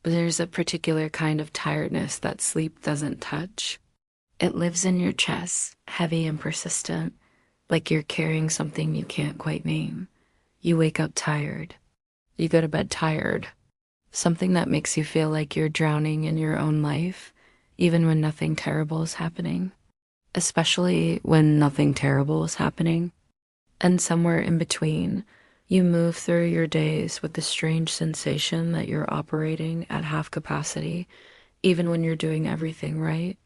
But there's a particular kind of tiredness that sleep doesn't touch. It lives in your chest, heavy and persistent, like you're carrying something you can't quite name. You wake up tired. You go to bed tired. Something that makes you feel like you're drowning in your own life, even when nothing terrible is happening. Especially when nothing terrible is happening. And somewhere in between, you move through your days with the strange sensation that you're operating at half capacity, even when you're doing everything right.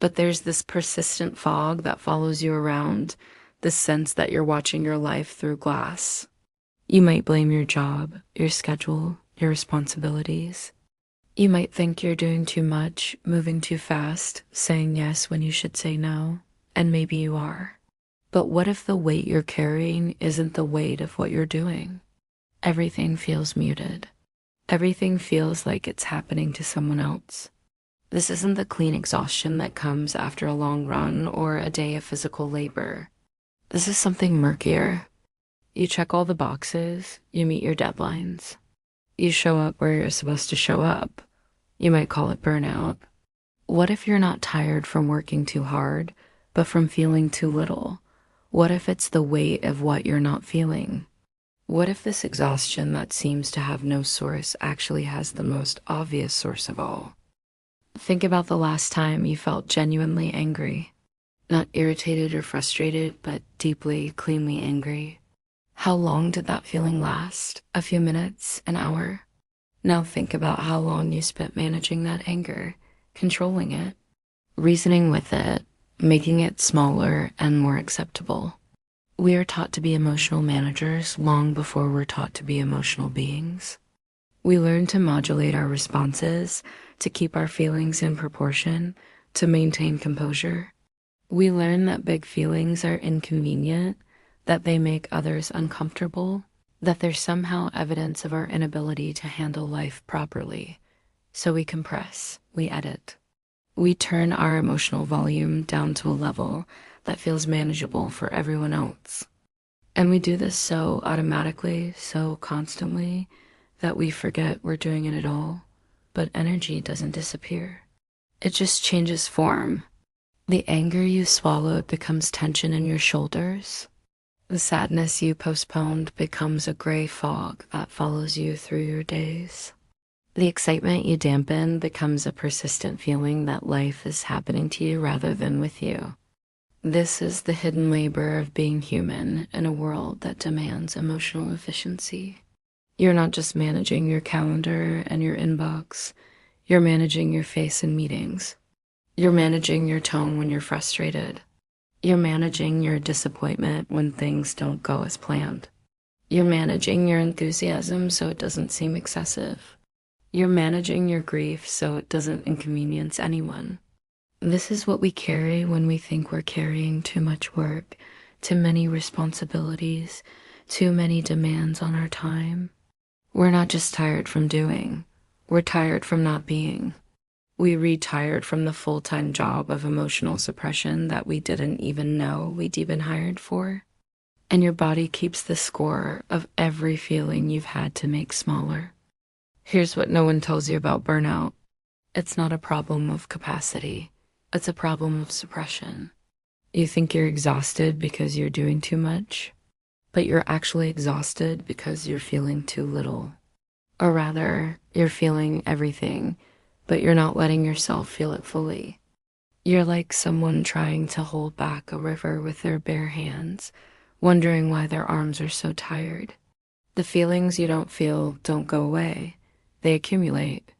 But there's this persistent fog that follows you around, this sense that you're watching your life through glass. You might blame your job, your schedule, your responsibilities. You might think you're doing too much, moving too fast, saying yes when you should say no, and maybe you are. But what if the weight you're carrying isn't the weight of what you're doing? Everything feels muted. Everything feels like it's happening to someone else. This isn't the clean exhaustion that comes after a long run or a day of physical labor. This is something murkier. You check all the boxes, you meet your deadlines. You show up where you're supposed to show up. You might call it burnout. What if you're not tired from working too hard, but from feeling too little? What if it's the weight of what you're not feeling? What if this exhaustion that seems to have no source actually has the most obvious source of all? Think about the last time you felt genuinely angry. Not irritated or frustrated, but deeply, cleanly angry. How long did that feeling last? A few minutes? An hour? Now think about how long you spent managing that anger, controlling it, reasoning with it, making it smaller and more acceptable. We are taught to be emotional managers long before we're taught to be emotional beings. We learn to modulate our responses, to keep our feelings in proportion, to maintain composure. We learn that big feelings are inconvenient, that they make others uncomfortable, that they're somehow evidence of our inability to handle life properly. So we compress, we edit. We turn our emotional volume down to a level that feels manageable for everyone else. And we do this so automatically, so constantly, that we forget we're doing it at all. But energy doesn't disappear. It just changes form. The anger you swallowed becomes tension in your shoulders. The sadness you postponed becomes a gray fog that follows you through your days. The excitement you dampen becomes a persistent feeling that life is happening to you rather than with you. This is the hidden labor of being human in a world that demands emotional efficiency. You're not just managing your calendar and your inbox. You're managing your face in meetings. You're managing your tone when you're frustrated. You're managing your disappointment when things don't go as planned. You're managing your enthusiasm so it doesn't seem excessive. You're managing your grief so it doesn't inconvenience anyone. This is what we carry when we think we're carrying too much work, too many responsibilities, too many demands on our time. We're not just tired from doing, we're tired from not being. We retired from the full-time job of emotional suppression that we didn't even know we'd even hired for. And your body keeps the score of every feeling you've had to make smaller. Here's what no one tells you about burnout. It's not a problem of capacity. It's a problem of suppression. You think you're exhausted because you're doing too much, but you're actually exhausted because you're feeling too little. Or rather, you're feeling everything, but you're not letting yourself feel it fully. You're like someone trying to hold back a river with their bare hands, wondering why their arms are so tired. The feelings you don't feel don't go away. They accumulate.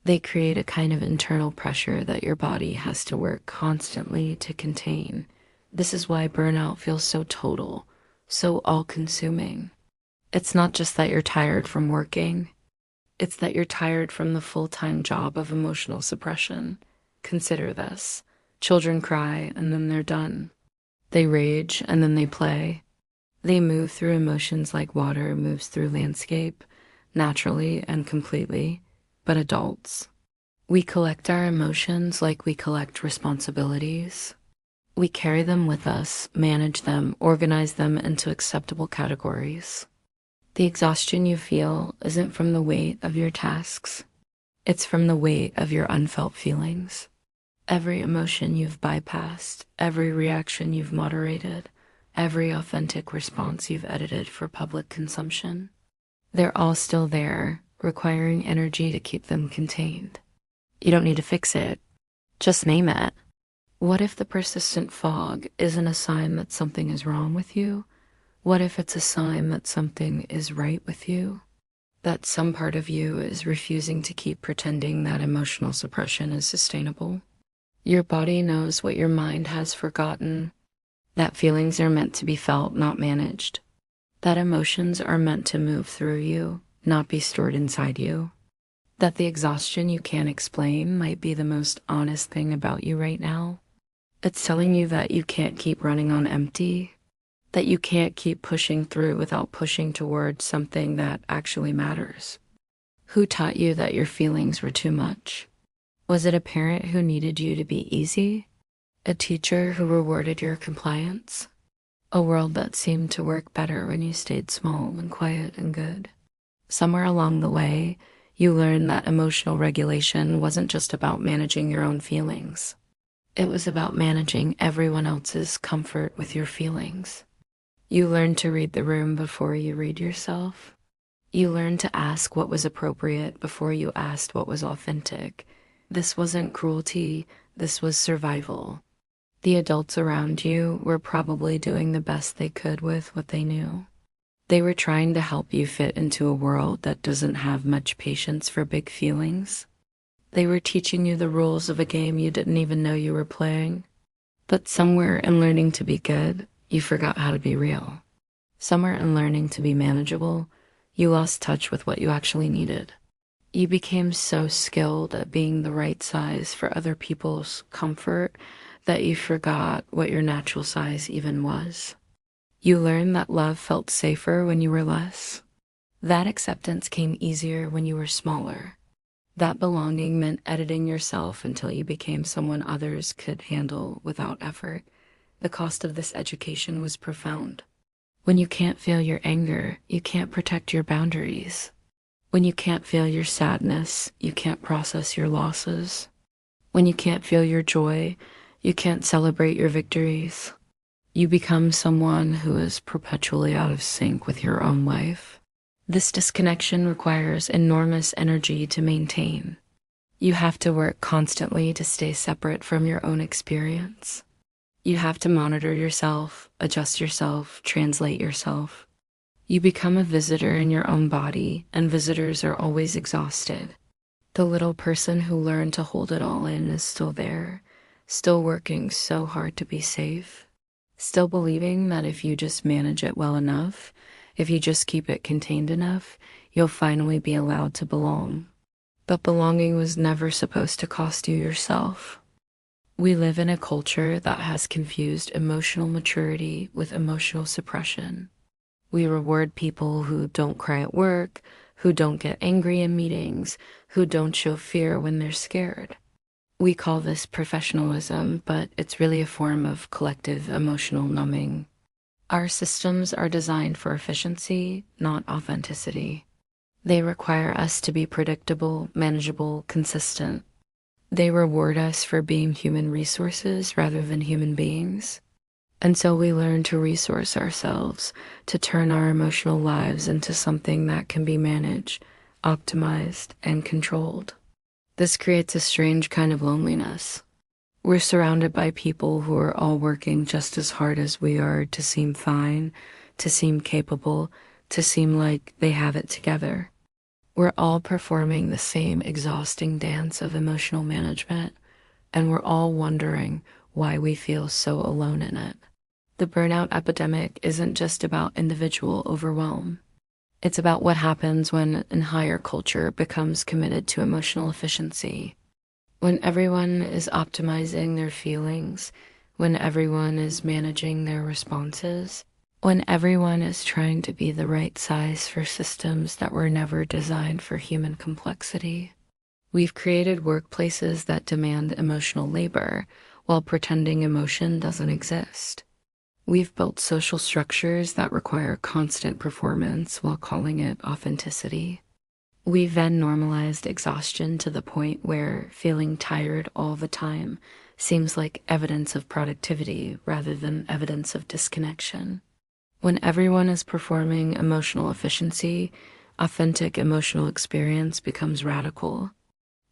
They create a kind of internal pressure that your body has to work constantly to contain. This is why burnout feels so total, so all-consuming. It's not just that you're tired from working. It's that you're tired from the full-time job of emotional suppression. Consider this. Children cry and then they're done. They rage and then they play. They move through emotions like water moves through landscape, naturally and completely. But adults, we collect our emotions like we collect responsibilities. We carry them with us, manage them, organize them into acceptable categories. The exhaustion you feel isn't from the weight of your tasks. It's from the weight of your unfelt feelings. Every emotion you've bypassed, every reaction you've moderated, every authentic response you've edited for public consumption. They're all still there, requiring energy to keep them contained. You don't need to fix it. Just name it. What if the persistent fog isn't a sign that something is wrong with you? What if it's a sign that something is right with you? That some part of you is refusing to keep pretending that emotional suppression is sustainable? Your body knows what your mind has forgotten. That feelings are meant to be felt, not managed. That emotions are meant to move through you, not be stored inside you. That the exhaustion you can't explain might be the most honest thing about you right now. It's telling you that you can't keep running on empty, that you can't keep pushing through without pushing towards something that actually matters. Who taught you that your feelings were too much? Was it a parent who needed you to be easy? A teacher who rewarded your compliance? A world that seemed to work better when you stayed small and quiet and good? Somewhere along the way, you learned that emotional regulation wasn't just about managing your own feelings. It was about managing everyone else's comfort with your feelings. You learned to read the room before you read yourself. You learned to ask what was appropriate before you asked what was authentic. This wasn't cruelty, this was survival. The adults around you were probably doing the best they could with what they knew. They were trying to help you fit into a world that doesn't have much patience for big feelings. They were teaching you the rules of a game you didn't even know you were playing. But somewhere in learning to be good, you forgot how to be real. Somewhere in learning to be manageable, you lost touch with what you actually needed. You became so skilled at being the right size for other people's comfort that you forgot what your natural size even was. You learned that love felt safer when you were less. That acceptance came easier when you were smaller. That belonging meant editing yourself until you became someone others could handle without effort. The cost of this education was profound. When you can't feel your anger, you can't protect your boundaries. When you can't feel your sadness, you can't process your losses. When you can't feel your joy, you can't celebrate your victories. You become someone who is perpetually out of sync with your own life. This disconnection requires enormous energy to maintain. You have to work constantly to stay separate from your own experience. You have to monitor yourself, adjust yourself, translate yourself. You become a visitor in your own body, and visitors are always exhausted. The little person who learned to hold it all in is still there, still working so hard to be safe, still believing that if you just manage it well enough, if you just keep it contained enough, you'll finally be allowed to belong. But belonging was never supposed to cost you yourself. We live in a culture that has confused emotional maturity with emotional suppression. We reward people who don't cry at work, who don't get angry in meetings, who don't show fear when they're scared. We call this professionalism, but it's really a form of collective emotional numbing. Our systems are designed for efficiency, not authenticity. They require us to be predictable, manageable, consistent. They reward us for being human resources rather than human beings. And so we learn to resource ourselves, to turn our emotional lives into something that can be managed, optimized, and controlled. This creates a strange kind of loneliness. We're surrounded by people who are all working just as hard as we are to seem fine, to seem capable, to seem like they have it together. We're all performing the same exhausting dance of emotional management, and we're all wondering why we feel so alone in it. The burnout epidemic isn't just about individual overwhelm. It's about what happens when an entire culture becomes committed to emotional efficiency. When everyone is optimizing their feelings, when everyone is managing their responses, when everyone is trying to be the right size for systems that were never designed for human complexity. We've created workplaces that demand emotional labor while pretending emotion doesn't exist. We've built social structures that require constant performance while calling it authenticity. We've then normalized exhaustion to the point where feeling tired all the time seems like evidence of productivity rather than evidence of disconnection. When everyone is performing emotional efficiency, authentic emotional experience becomes radical.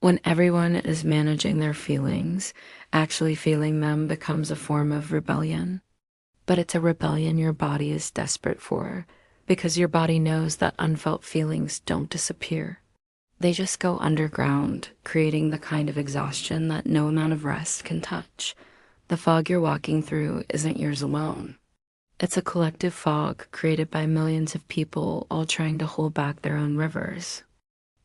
When everyone is managing their feelings, actually feeling them becomes a form of rebellion. But it's a rebellion your body is desperate for, because your body knows that unfelt feelings don't disappear. They just go underground, creating the kind of exhaustion that no amount of rest can touch. The fog you're walking through isn't yours alone. It's a collective fog created by millions of people all trying to hold back their own rivers,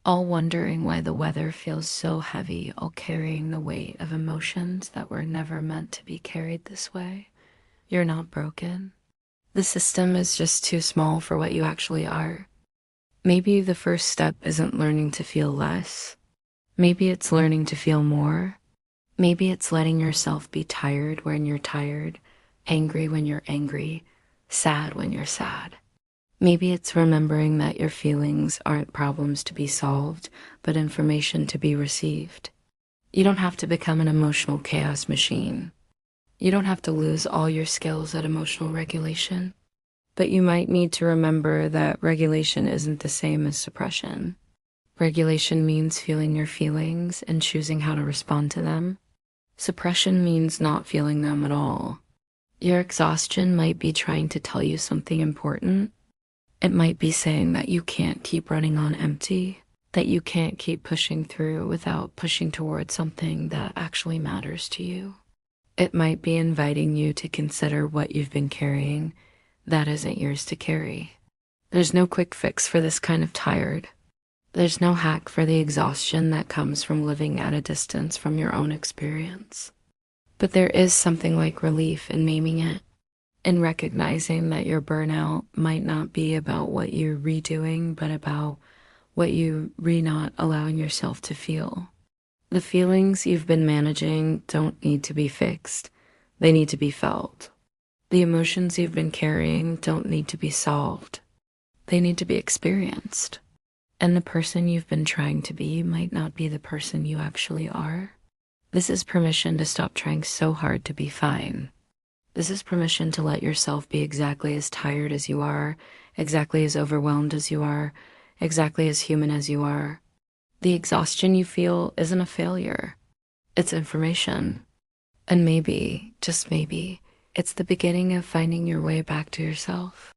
all wondering why the weather feels so heavy, all carrying the weight of emotions that were never meant to be carried this way. You're not broken. The system is just too small for what you actually are. Maybe the first step isn't learning to feel less. Maybe it's learning to feel more. Maybe it's letting yourself be tired when you're tired, angry when you're angry, sad when you're sad. Maybe it's remembering that your feelings aren't problems to be solved, but information to be received. You don't have to become an emotional chaos machine. You don't have to lose all your skills at emotional regulation. But you might need to remember that regulation isn't the same as suppression. Regulation means feeling your feelings and choosing how to respond to them. Suppression means not feeling them at all. Your exhaustion might be trying to tell you something important. It might be saying that you can't keep running on empty, that you can't keep pushing through without pushing towards something that actually matters to you. It might be inviting you to consider what you've been carrying that isn't yours to carry. There's no quick fix for this kind of tired. There's no hack for the exhaustion that comes from living at a distance from your own experience. But there is something like relief in naming it, in recognizing that your burnout might not be about what you're redoing, but about what you not allowing yourself to feel. The feelings you've been managing don't need to be fixed. They need to be felt. The emotions you've been carrying don't need to be solved. They need to be experienced. And the person you've been trying to be might not be the person you actually are. This is permission to stop trying so hard to be fine. This is permission to let yourself be exactly as tired as you are, exactly as overwhelmed as you are, exactly as human as you are. The exhaustion you feel isn't a failure. It's information. And maybe, just maybe, it's the beginning of finding your way back to yourself.